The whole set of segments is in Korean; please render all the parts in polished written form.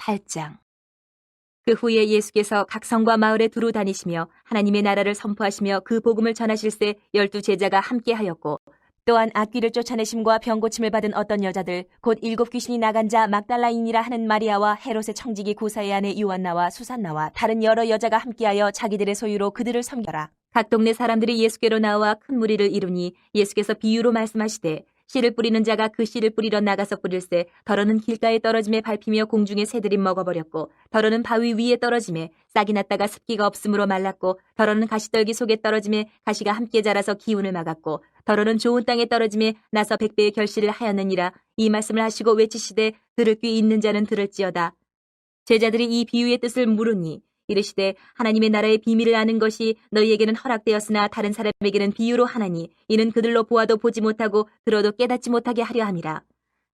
8장. 그 후에 예수께서 각 성과 마을에 두루 다니시며 하나님의 나라를 선포하시며 그 복음을 전하실세 12 제자가 함께하였고, 또한 악귀를 쫓아내심과 병 고침을 받은 어떤 여자들 곧 7 귀신이 나간 자 막달라인이라 하는 마리아와 헤롯의 청지기 구사의 아내 요한나와 수산나와 다른 여러 여자가 함께하여 자기들의 소유로 그들을 섬겨라. 각 동네 사람들이 예수께로 나와 큰 무리를 이루니 예수께서 비유로 말씀하시되, 씨를 뿌리는 자가 그 씨를 뿌리러 나가서 뿌릴새 더러는 길가에 떨어짐에 밟히며 공중에 새들이 먹어버렸고, 더러는 바위 위에 떨어짐에 싹이 났다가 습기가 없으므로 말랐고, 더러는 가시떨기 속에 떨어짐에 가시가 함께 자라서 기운을 막았고, 더러는 좋은 땅에 떨어짐에 나서 100배의 결실을 하였느니라. 이 말씀을 하시고 외치시되, 들을 귀 있는 자는 들을지어다. 제자들이 이 비유의 뜻을 물으니 이르시되, 하나님의 나라의 비밀을 아는 것이 너희에게는 허락되었으나 다른 사람에게는 비유로 하나니, 이는 그들로 보아도 보지 못하고 들어도 깨닫지 못하게 하려 함이라.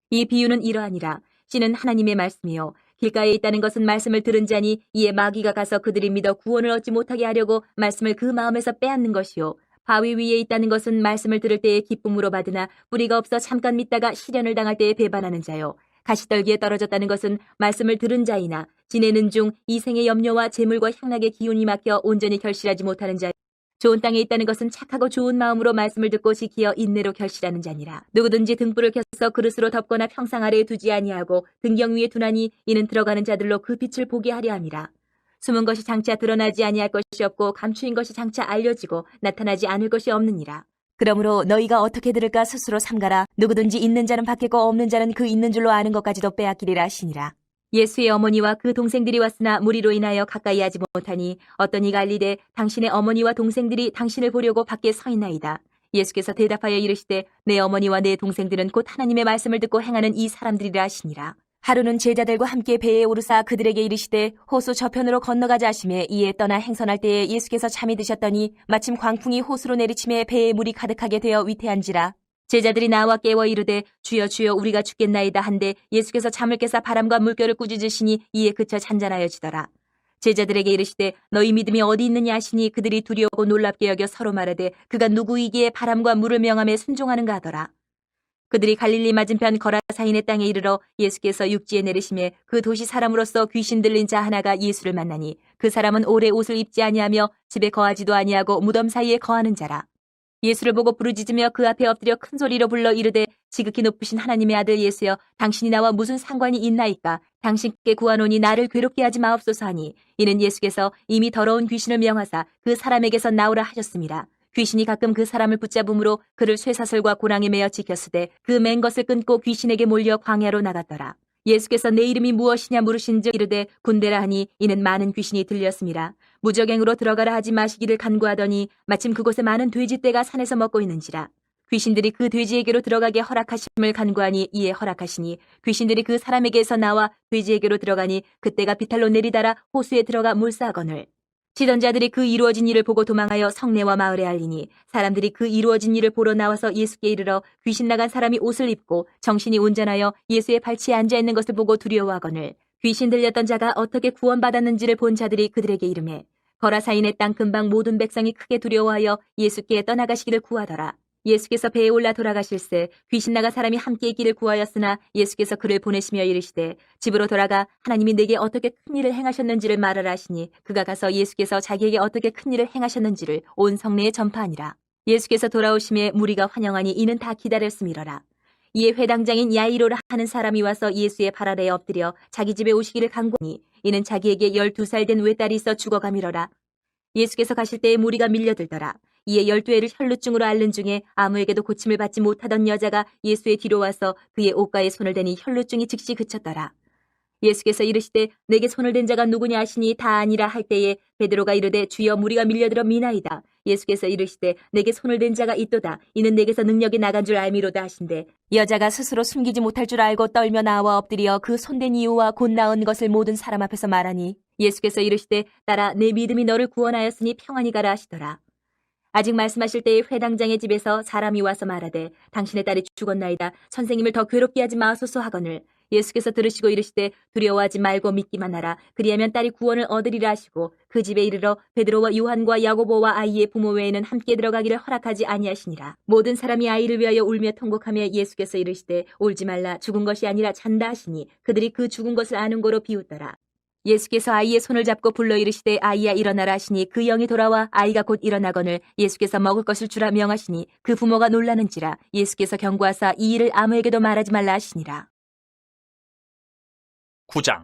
이 비유는 이러하니라. 씨는 하나님의 말씀이요 길가에 있다는 것은 말씀을 들은 자니, 이에 마귀가 가서 그들이 믿어 구원을 얻지 못하게 하려고 말씀을 그 마음에서 빼앗는 것이요 바위 위에 있다는 것은 말씀을 들을 때에 기쁨으로 받으나 뿌리가 없어 잠깐 믿다가 시련을 당할 때에 배반하는 자요 가시떨기에 떨어졌다는 것은 말씀을 들은 자이나 지내는 중 이 생의 염려와 재물과 향락의 기운이 막혀 온전히 결실하지 못하는 자. 좋은 땅에 있다는 것은 착하고 좋은 마음으로 말씀을 듣고 지키어 인내로 결실하는 자니라. 누구든지 등불을 켜서 그릇으로 덮거나 평상 아래에 두지 아니하고 등경 위에 두나니, 이는 들어가는 자들로 그 빛을 보게 하려 함이라. 숨은 것이 장차 드러나지 아니할 것이 없고 감추인 것이 장차 알려지고 나타나지 않을 것이 없느니라. 그러므로 너희가 어떻게 들을까 스스로 삼가라. 누구든지 있는 자는 받겠고 없는 자는 그 있는 줄로 아는 것까지도 빼앗기리라 하시니라. 예수의 어머니와 그 동생들이 왔으나 무리로 인하여 가까이 하지 못하니, 어떤 이가 알리되 당신의 어머니와 동생들이 당신을 보려고 밖에 서 있나이다. 예수께서 대답하여 이르시되, 내 어머니와 내 동생들은 곧 하나님의 말씀을 듣고 행하는 이 사람들이라 하시니라. 하루는 제자들과 함께 배에 오르사 그들에게 이르시되 호수 저편으로 건너가자 하시매, 이에 떠나 행선할 때에 예수께서 잠이 드셨더니 마침 광풍이 호수로 내리침에 배에 물이 가득하게 되어 위태한지라. 제자들이 나와 깨워 이르되, 주여 주여 우리가 죽겠나이다 한데, 예수께서 잠을 깨사 바람과 물결을 꾸짖으시니 이에 그쳐 잔잔하여지더라. 제자들에게 이르시되, 너희 믿음이 어디 있느냐 하시니, 그들이 두려워하고 놀랍게 여겨 서로 말하되, 그가 누구이기에 바람과 물을 명함에 순종하는가 하더라. 그들이 갈릴리 맞은편 거라사인의 땅에 이르러 예수께서 육지에 내리시매, 그 도시 사람으로서 귀신 들린 자 하나가 예수를 만나니, 그 사람은 오래 옷을 입지 아니하며 집에 거하지도 아니하고 무덤 사이에 거하는 자라. 예수를 보고 부르짖으며 그 앞에 엎드려 큰 소리로 불러 이르되, 지극히 높으신 하나님의 아들 예수여, 당신이 나와 무슨 상관이 있나이까? 당신께 구하노니 나를 괴롭게 하지 마옵소서 하니, 이는 예수께서 이미 더러운 귀신을 명하사 그 사람에게서 나오라 하셨습니다. 귀신이 가끔 그 사람을 붙잡음으로 그를 쇠사슬과 고랑에 매어 지켰으되, 그 맨 것을 끊고 귀신에게 몰려 광야로 나갔더라. 예수께서 내 이름이 무엇이냐 물으신즉 이르되 군대라 하니, 이는 많은 귀신이 들렸습니다. 무적행으로 들어가라 하지 마시기를 간구하더니, 마침 그곳에 많은 돼지떼가 산에서 먹고 있는지라. 귀신들이 그 돼지에게로 들어가게 허락하심을 간구하니 이에 허락하시니, 귀신들이 그 사람에게서 나와 돼지에게로 들어가니 그때가 비탈로 내리다라 호수에 들어가 물싸거늘. 치던 자들이 그 이루어진 일을 보고 도망하여 성내와 마을에 알리니, 사람들이 그 이루어진 일을 보러 나와서 예수께 이르러 귀신 나간 사람이 옷을 입고 정신이 온전하여 예수의 발치에 앉아있는 것을 보고 두려워하거늘, 귀신 들렸던 자가 어떻게 구원받았는지를 본 자들이 그들에게 이르매, 거라사인의 땅 근방 모든 백성이 크게 두려워하여 예수께 떠나가시기를 구하더라. 예수께서 배에 올라 돌아가실새 귀신 나간 사람이 함께 있기를 구하였으나, 예수께서 그를 보내시며 이르시되, 집으로 돌아가 하나님이 내게 어떻게 큰 일을 행하셨는지를 말하라 하시니, 그가 가서 예수께서 자기에게 어떻게 큰 일을 행하셨는지를 온 성내에 전파하니라. 예수께서 돌아오심에 무리가 환영하니 이는 다 기다렸음이러라. 이에 회당장인 야이로라 하는 사람이 와서 예수의 발 아래에 엎드려 자기 집에 오시기를 간구하니, 이는 자기에게 12살 된 외딸이 있어 죽어가미러라. 예수께서 가실 때에 무리가 밀려들더라. 이에 12애를 혈루증으로 앓는 중에 아무에게도 고침을 받지 못하던 여자가 예수의 뒤로 와서 그의 옷가에 손을 대니 혈루증이 즉시 그쳤더라. 예수께서 이르시되, 내게 손을 댄 자가 누구냐 하시니 다 아니라 할 때에 베드로가 이르되, 주여 무리가 밀려들어 미나이다. 예수께서 이르시되, 내게 손을 댄 자가 있도다. 이는 내게서 능력이 나간 줄 알미로다 하신대, 여자가 스스로 숨기지 못할 줄 알고 떨며 나와 엎드려 그 손댄 이유와 곧 나은 것을 모든 사람 앞에서 말하니, 예수께서 이르시되, 따라 내 믿음이 너를 구원하였으니 평안히 가라 하시더라. 아직 말씀하실 때에 회당장의 집에서 사람이 와서 말하되, 당신의 딸이 죽었나이다. 선생님을 더 괴롭게 하지 마소서 하거늘. 예수께서 들으시고 이르시되 두려워하지 말고 믿기만 하라. 그리하면 딸이 구원을 얻으리라 하시고 그 집에 이르러 베드로와 요한과 야고보와 아이의 부모 외에는 함께 들어가기를 허락하지 아니하시니라. 모든 사람이 아이를 위하여 울며 통곡하며 예수께서 이르시되 울지 말라. 죽은 것이 아니라 잔다 하시니 그들이 그 죽은 것을 아는 거로 비웃더라. 예수께서 아이의 손을 잡고 불러 이르시되 아이야 일어나라 하시니 그 영이 돌아와 아이가 곧 일어나거늘 예수께서 먹을 것을 주라 명하시니 그 부모가 놀라는지라. 예수께서 경고하사 이 일을 아무에게도 말하지 말라 하시니라. 9장.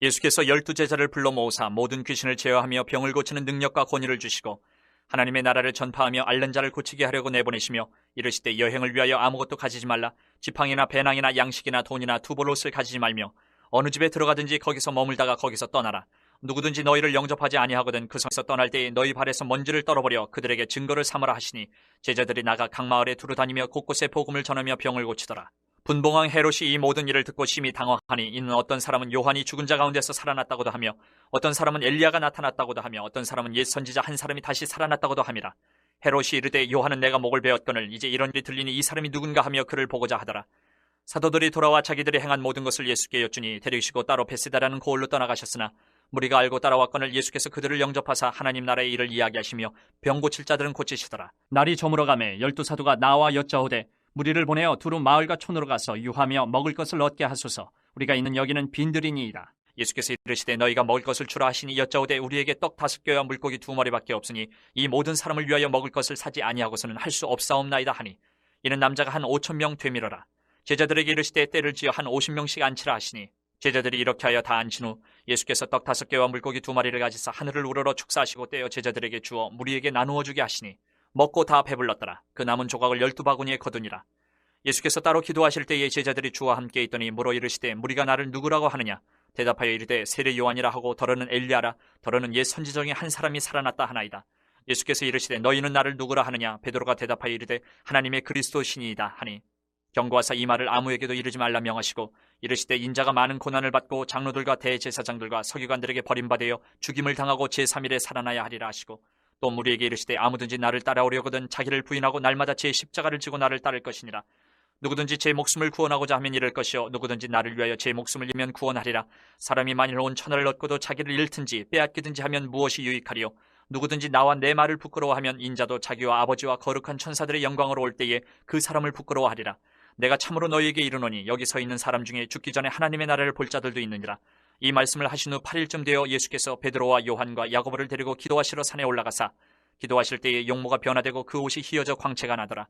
예수께서 12제자를 불러 모으사 모든 귀신을 제어하며 병을 고치는 능력과 권위를 주시고 하나님의 나라를 전파하며 앓는 자를 고치게 하려고 내보내시며 이르시되 여행을 위하여 아무것도 가지지 말라. 지팡이나 배낭이나 양식이나 돈이나 두벌옷을 가지지 말며 어느 집에 들어가든지 거기서 머물다가 거기서 떠나라. 누구든지 너희를 영접하지 아니하거든 그 성에서 떠날 때에 너희 발에서 먼지를 떨어버려 그들에게 증거를 삼으라 하시니 제자들이 나가 각 마을에 두루다니며 곳곳에 복음을 전하며 병을 고치더라. 분봉왕 헤롯이 이 모든 일을 듣고 심히 당황하니 이는 어떤 사람은 요한이 죽은 자 가운데서 살아났다고도 하며 어떤 사람은 엘리야가 나타났다고도 하며 어떤 사람은 옛 선지자 한 사람이 다시 살아났다고도 함이라. 헤롯이 이르되 요한은 내가 목을 베었거늘 이제 이런 일이 들리니 이 사람이 누군가 하며 그를 보고자 하더라. 사도들이 돌아와 자기들이 행한 모든 것을 예수께 여쭈니 데리시고 따로 베세다라는 고을로 떠나가셨으나 무리가 알고 따라왔거늘 예수께서 그들을 영접하사 하나님 나라의 일을 이야기하시며 병 고칠 자들은 고치시더라. 날이 저물어가매 12사도가 나와 여짜오되 무리를 보내어 두루 마을과 촌으로 가서 유하며 먹을 것을 얻게 하소서. 우리가 있는 여기는 빈들이니이다. 예수께서 이르시되 너희가 먹을 것을 주라 하시니 여짜오되 우리에게 떡 5개와 물고기 2마리밖에 없으니 이 모든 사람을 위하여 먹을 것을 사지 아니하고서는 할 수 없사옵나이다 하니 이는 남자가 한 5,000명 되밀어라. 제자들에게 이르시되 때를 지어 한 50명씩 앉히라 하시니 제자들이 이렇게 하여 다 앉힌 후 예수께서 떡 5개와 물고기 2마리를 가지사 하늘을 우러러 축사하시고 떼어 제자들에게 주어 무리에게 나누어 주게 하시니 먹고 다 배불렀더라. 그 남은 조각을 12바구니에 거두니라. 예수께서 따로 기도하실 때에 제자들이 주와 함께 있더니 물어 이르시되 무리가 나를 누구라고 하느냐. 대답하여 이르되 세례 요한이라 하고 더러는 엘리야라 더러는 옛 선지 중에 한 사람이 살아났다 하나이다. 예수께서 이르시되 너희는 나를 누구라 하느냐. 베드로가 대답하여 이르되 하나님의 그리스도시니이다 하니 경고하사 이 말을 아무에게도 이르지 말라 명하시고 이르시되 인자가 많은 고난을 받고 장로들과 대제사장들과 서기관들에게 버림받아 죽임을 당하고 제3일에 살아나야 하리라 하시고 또 무리에게 이르시되 아무든지 나를 따라오려거든 자기를 부인하고 날마다 제 십자가를 지고 나를 따를 것이니라. 누구든지 제 목숨을 구원하고자 하면 잃을 것이요 누구든지 나를 위하여 제 목숨을 잃으면 구원하리라. 사람이 만일 온 천하를 얻고도 자기를 잃든지 빼앗기든지 하면 무엇이 유익하리요. 누구든지 나와 내 말을 부끄러워하면 인자도 자기와 아버지와 거룩한 천사들의 영광으로 올 때에 그 사람을 부끄러워하리라. 내가 참으로 너희에게 이르노니 여기 서 있는 사람 중에 죽기 전에 하나님의 나라를 볼 자들도 있느니라. 이 말씀을 하신 후 8일쯤 되어 예수께서 베드로와 요한과 야고보를 데리고 기도하시러 산에 올라가사 기도하실 때에 용모가 변화되고 그 옷이 휘어져 광채가 나더라.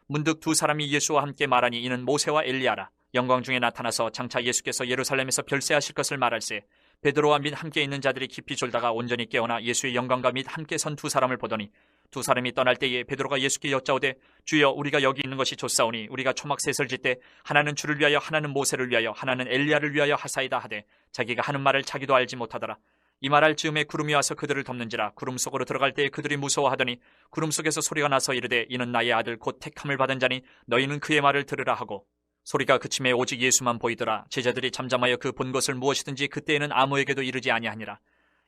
문득 두 사람이 예수와 함께 말하니 이는 모세와 엘리야라. 영광 중에 나타나서 장차 예수께서 예루살렘에서 별세하실 것을 말할세 베드로와 및 함께 있는 자들이 깊이 졸다가 온전히 깨어나 예수의 영광과 및 함께 선 두 사람을 보더니 두 사람이 떠날 때에 베드로가 예수께 여짜오되 주여 우리가 여기 있는 것이 좋사오니 우리가 초막 셋을 짓되 하나는 주를 위하여 하나는 모세를 위하여 하나는 엘리야를 위하여 하사이다 하되 자기가 하는 말을 자기도 알지 못하더라. 이 말할 즈음에 구름이 와서 그들을 덮는지라. 구름 속으로 들어갈 때에 그들이 무서워하더니 구름 속에서 소리가 나서 이르되 이는 나의 아들 곧 택함을 받은 자니 너희는 그의 말을 들으라 하고 소리가 그침에 오직 예수만 보이더라. 제자들이 잠잠하여 그 본 것을 무엇이든지 그때에는 아무에게도 이르지 아니하니라.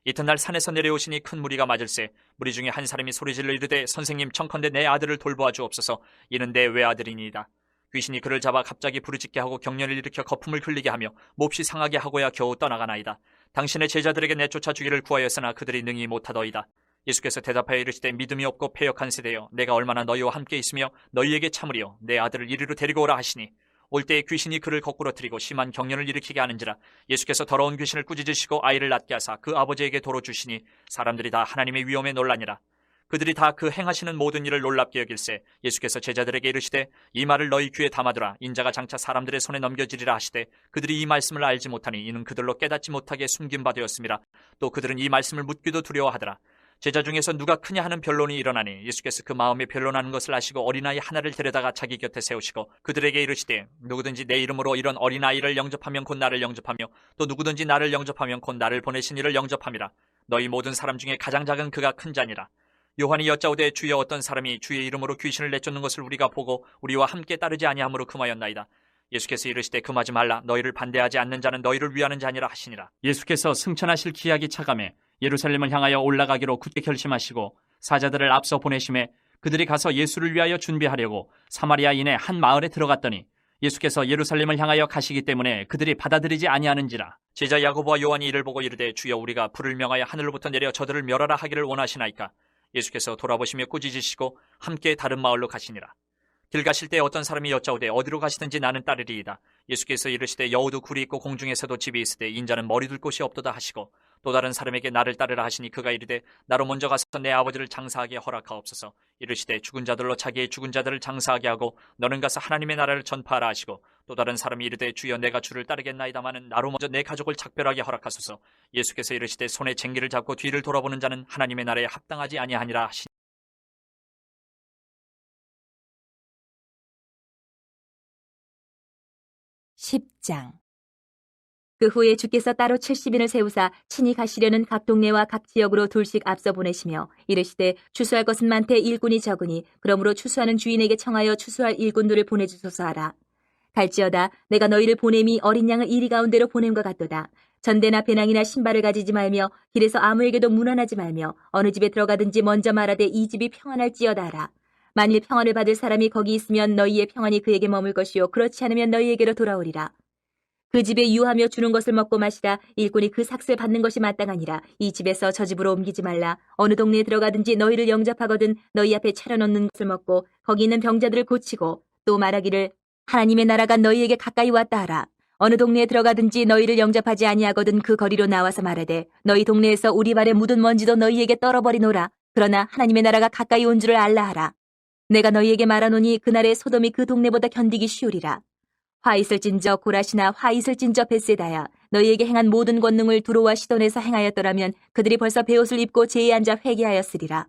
이튿날 산에서 내려오시니 큰 무리가 맞을세 무리 중에 한 사람이 소리질러 이르되 선생님 청컨대 내 아들을 돌보아 주옵소서. 이는 내 외아들이니이다. 귀신이 그를 잡아 갑자기 부르짖게 하고 경련을 일으켜 거품을 흘리게 하며 몹시 상하게 하고야 겨우 떠나가나이다. 당신의 제자들에게 내쫓아 주기를 구하였으나 그들이 능히 못하더이다. 예수께서 대답하여 이르시되 믿음이 없고 패역한 세대여 내가 얼마나 너희와 함께 있으며 너희에게 참으리요 내 아들을 이리로 데리고 오라 하시니 올 때에 귀신이 그를 거꾸로 들이고 심한 경련을 일으키게 하는지라. 예수께서 더러운 귀신을 꾸짖으시고 아이를 낳게 하사 그 아버지에게 도로 주시니 사람들이 다 하나님의 위엄에 놀라니라. 그들이 다 그 행하시는 모든 일을 놀랍게 여길세 예수께서 제자들에게 이르시되 이 말을 너희 귀에 담아두라. 인자가 장차 사람들의 손에 넘겨지리라 하시되 그들이 이 말씀을 알지 못하니 이는 그들로 깨닫지 못하게 숨긴 바 되었음이라. 또 그들은 이 말씀을 묻기도 두려워하더라. 제자 중에서 누가 크냐 하는 변론이 일어나니 예수께서 그 마음에 변론하는 것을 아시고 어린아이 하나를 데려다가 자기 곁에 세우시고 그들에게 이르시되 누구든지 내 이름으로 이런 어린아이를 영접하면 곧 나를 영접하며 또 누구든지 나를 영접하면 곧 나를 보내신 이를 영접함이라. 너희 모든 사람 중에 가장 작은 그가 큰 자니라. 요한이 여짜오되 주여 어떤 사람이 주의 이름으로 귀신을 내쫓는 것을 우리가 보고 우리와 함께 따르지 아니하므로 금하였나이다. 예수께서 이르시되 금하지 말라. 너희를 반대하지 않는 자는 너희를 위하는 자니라 하시니라. 예수께서 승천하실 기약이 차감해 예루살렘을 향하여 올라가기로 굳게 결심하시고 사자들을 앞서 보내심에 그들이 가서 예수를 위하여 준비하려고 사마리아인의 한 마을에 들어갔더니 예수께서 예루살렘을 향하여 가시기 때문에 그들이 받아들이지 아니하는지라. 제자 야고보와 요한이 이를 보고 이르되 주여 우리가 불을 명하여 하늘로부터 내려 저들을 멸하라 하기를 원하시나이까. 예수께서 돌아보시며 꾸짖으시고 함께 다른 마을로 가시니라. 길 가실 때 어떤 사람이 여짜오되 어디로 가시든지 나는 따르리이다. 예수께서 이르시되 여우도 굴이 있고 공중에서도 집이 있으되 인자는 머리 둘 곳이 없도다 하시고 또 다른 사람에게 나를 따르라 하시니 그가 이르되 나로 먼저 가서 내 아버지를 장사하게 허락하옵소서. 이르시되 죽은 자들로 자기의 죽은 자들을 장사하게 하고 너는 가서 하나님의 나라를 전파하라 하시고 또 다른 사람이 이르되 주여 내가 주를 따르겠나이다마는 나로 먼저 내 가족을 작별하게 허락하소서. 예수께서 이르시되 손에 쟁기를 잡고 뒤를 돌아보는 자는 하나님의 나라에 합당하지 아니하니라 하시니 10장. 그 후에 주께서 따로 70인을 세우사 친히 가시려는 각 동네와 각 지역으로 둘씩 앞서 보내시며 이르시되 추수할 것은 많되 일꾼이 적으니 그러므로 추수하는 주인에게 청하여 추수할 일꾼들을 보내주소서 하라. 갈지어다 내가 너희를 보냄이 어린 양을 이리 가운데로 보냄과 같도다. 전대나 배낭이나 신발을 가지지 말며 길에서 아무에게도 문안하지 말며 어느 집에 들어가든지 먼저 말하되 이 집이 평안할지어다 하라. 만일 평안을 받을 사람이 거기 있으면 너희의 평안이 그에게 머물 것이요 그렇지 않으면 너희에게로 돌아오리라. 그 집에 유하며 주는 것을 먹고 마시라. 일꾼이 그 삭슬 받는 것이 마땅하니라. 이 집에서 저 집으로 옮기지 말라. 어느 동네에 들어가든지 너희를 영접하거든 너희 앞에 차려놓는 것을 먹고 거기 있는 병자들을 고치고 또 말하기를 하나님의 나라가 너희에게 가까이 왔다 하라. 어느 동네에 들어가든지 너희를 영접하지 아니하거든 그 거리로 나와서 말하되 너희 동네에서 우리 발에 묻은 먼지도 너희에게 떨어버리노라. 그러나 하나님의 나라가 가까이 온 줄을 알라 하라. 내가 너희에게 말하노니 그날에 소돔이 그 동네보다 견디기 쉬우리라. 화 있을진저 고라시나 화 있을진저 벳세다야 너희에게 행한 모든 권능을 두로와 시돈에서 행하였더라면 그들이 벌써 베옷을 입고 제에 앉아 회개하였으리라.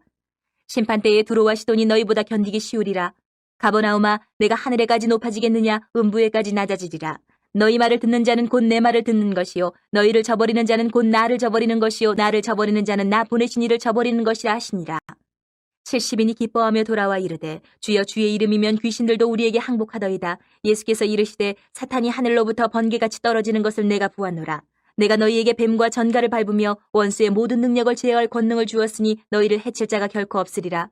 심판때에 두로와 시돈이 너희보다 견디기 쉬우리라. 가버나움아 내가 하늘에까지 높아지겠느냐 음부에까지 낮아지리라. 너희 말을 듣는 자는 곧 내 말을 듣는 것이요 너희를 저버리는 자는 곧 나를 저버리는 것이요 나를 저버리는 자는 나 보내신 이를 저버리는 것이라 하시니라. 70인이 기뻐하며 돌아와 이르되 주여 주의 이름이면 귀신들도 우리에게 항복하더이다. 예수께서 이르시되 사탄이 하늘로부터 번개같이 떨어지는 것을 내가 보았노라. 내가 너희에게 뱀과 전갈을 밟으며 원수의 모든 능력을 제어할 권능을 주었으니 너희를 해칠 자가 결코 없으리라.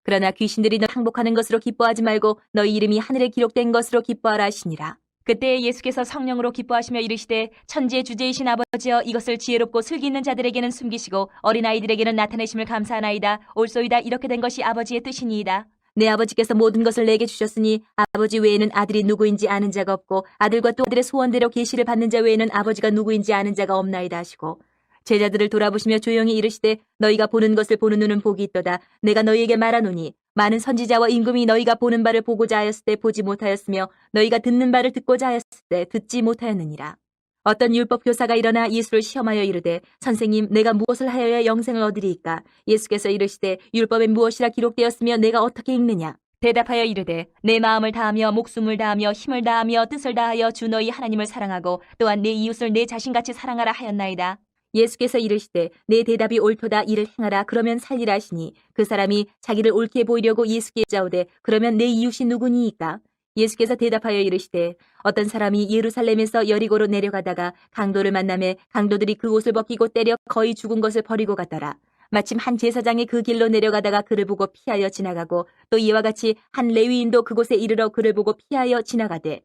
그러나 귀신들이 너 항복하는 것으로 기뻐하지 말고 너희 이름이 하늘에 기록된 것으로 기뻐하라 하시니라. 그때 예수께서 성령으로 기뻐하시며 이르시되 천지의 주제이신 아버지여 이것을 지혜롭고 슬기 있는 자들에게는 숨기시고 어린아이들에게는 나타내심을 감사하나이다. 옳소이다. 이렇게 된 것이 아버지의 뜻이니이다. 내 아버지께서 모든 것을 내게 주셨으니 아버지 외에는 아들이 누구인지 아는 자가 없고 아들과 또 아들의 소원대로 계시를 받는 자 외에는 아버지가 누구인지 아는 자가 없나이다 하시고 제자들을 돌아보시며 조용히 이르시되 너희가 보는 것을 보는 눈은 복이 있도다. 내가 너희에게 말하노니 많은 선지자와 임금이 너희가 보는 바를 보고자 하였을 때 보지 못하였으며 너희가 듣는 바를 듣고자 하였을 때 듣지 못하였느니라. 어떤 율법 교사가 일어나 예수를 시험하여 이르되 선생님 내가 무엇을 하여야 영생을 얻으리이까. 예수께서 이르시되 율법에 무엇이라 기록되었으며 내가 어떻게 읽느냐. 대답하여 이르되 내 마음을 다하며 목숨을 다하며 힘을 다하며 뜻을 다하여 주 너희 하나님을 사랑하고 또한 내 이웃을 내 자신같이 사랑하라 하였나이다. 예수께서 이르시되 내 대답이 옳도다. 이를 행하라. 그러면 살리라 하시니 그 사람이 자기를 옳게 보이려고 예수께 여짜오되 그러면 내 이웃이 누구니이까. 예수께서 대답하여 이르시되 어떤 사람이 예루살렘에서 여리고로 내려가다가 강도를 만나매 강도들이 그 옷을 벗기고 때려 거의 죽은 것을 버리고 갔더라. 마침 한 제사장이 그 길로 내려가다가 그를 보고 피하여 지나가고 또 이와 같이 한 레위인도 그곳에 이르러 그를 보고 피하여 지나가되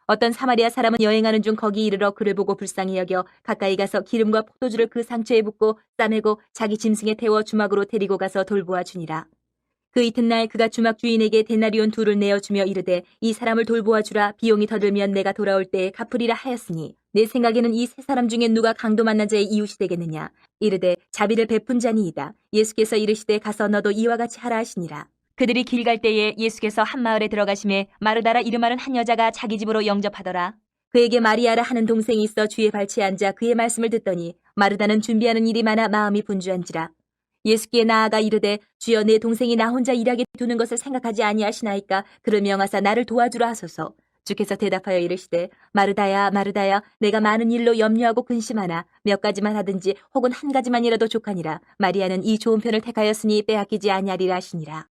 어떤 사마리아 사람은 여행하는 중 거기 이르러 그를 보고 불쌍히 여겨 가까이 가서 기름과 포도주를 그 상처에 붓고 싸매고 자기 짐승에 태워 주막으로 데리고 가서 돌보아 주니라. 그 이튿날 그가 주막 주인에게 데나리온 2를 내어주며 이르되 이 사람을 돌보아 주라. 비용이 더 들면 내가 돌아올 때에 갚으리라 하였으니 내 생각에는 이 세 사람 중에 누가 강도 만난 자의 이웃이 되겠느냐. 이르되 자비를 베푼 자니이다. 예수께서 이르시되 가서 너도 이와 같이 하라 하시니라. 그들이 길 갈 때에 예수께서 한 마을에 들어가심에 마르다라 이름하는 한 여자가 자기 집으로 영접하더라. 그에게 마리아라 하는 동생이 있어 주의 발치에 앉아 그의 말씀을 듣더니 마르다는 준비하는 일이 많아 마음이 분주한지라. 예수께 나아가 이르되 주여 내 동생이 나 혼자 일하게 두는 것을 생각하지 아니하시나이까. 그를 명하사 나를 도와주라 하소서. 주께서 대답하여 이르시되 마르다야 마르다야 내가 많은 일로 염려하고 근심하나 몇 가지만 하든지 혹은 한 가지만이라도 족하니라. 마리아는 이 좋은 편을 택하였으니 빼앗기지 아니하리라 하시니라.